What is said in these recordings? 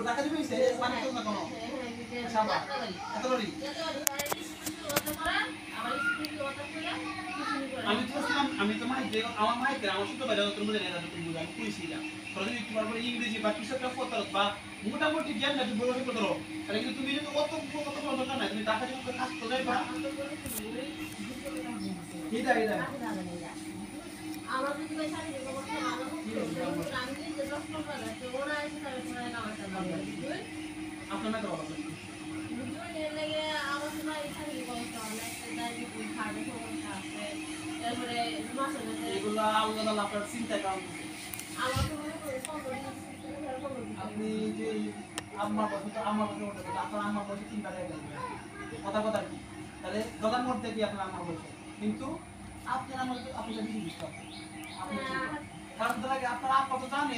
টাকা দিবি সে মানে তো না কোনো সাবা এত বড়ি আমি তো মাই যে আমার মাই আমার সাথে বাইরে তোর মধ্যে নেতা তুমি বুঝা আমি কইছিলাম তোরা যদি তোমার পরে ইংরেজি বা কিছু একটা পড়তে বা মোটামুটি জ্ঞান না তুমি বড় হয়ে পড়ো তাহলে কিন্তু তুমি যদি অত দরকার নাই তুমি টাকা দিয়ে কাজ করে যাইবা এটা আমার যদি পয়সা দিতে বলতে ভালো হতো আমি যে 10 টাকা দিতে ওরা এসে তাহলে তোমার নামাটা বলবে আপনার না তো ভালো বুঝুন এর লাগে আমার তো ভাই এখানে বলতে হবে একটা দাঁড়িয়ে কোন খাবে সমস্যা আছে এরপরে মাসে এগুলো আল্লাহ আপনার চিন্তা কারণ আমার তো মনে করে আপনি যে আমার কথা আপনার আমার বয়সে চিন্তা করে কথা কথা কি তাহলে দোকান মধ্যে কি আপনার আমার বয়সে কিন্তু আপনার আমার আপনার বেশি বিশ্বাস কারণ তাহলে আপনার আপ কত জানে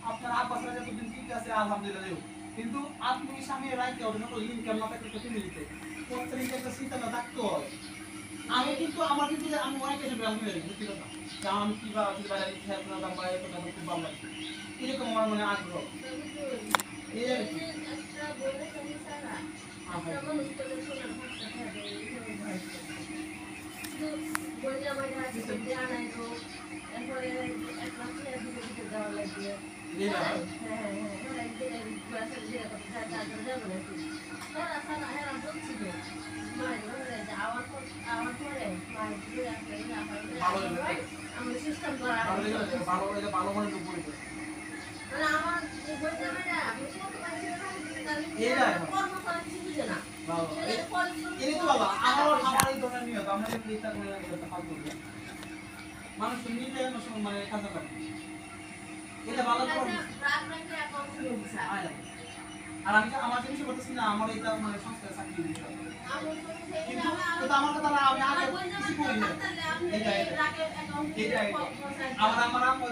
আপনার আপ বছর যতদিন ঠিক আছে আলহামদুলিল্লাহ কিন্তু আপনি স্বামী রাইতে ওঠেন তো ইনকাম না থাকলে তো তুমি দিতে প্রত্যেকটা একটা চিন্তা না থাকতে হয় আমি কিন্তু আমার কিন্তু আমি অনেক কিছু ব্যায়াম হয়ে গেছি আমি কিভাবে যদি বাইরে খেয়াল করে দাম বাইরে কথা খুব ভালো লাগে এরকম আমার মনে আগ্রহ এই আর কি ভালো মনে দুপুরে আমার মানুষ নিলে মানে কাঁচা পাবে এটা ভালো আর আমি আমার জিনিস করতেছি না আমার এটা মানে সংস্কার চাকরি কিন্তু আমার কথা আমি আগে কিছু করি না এটা আমার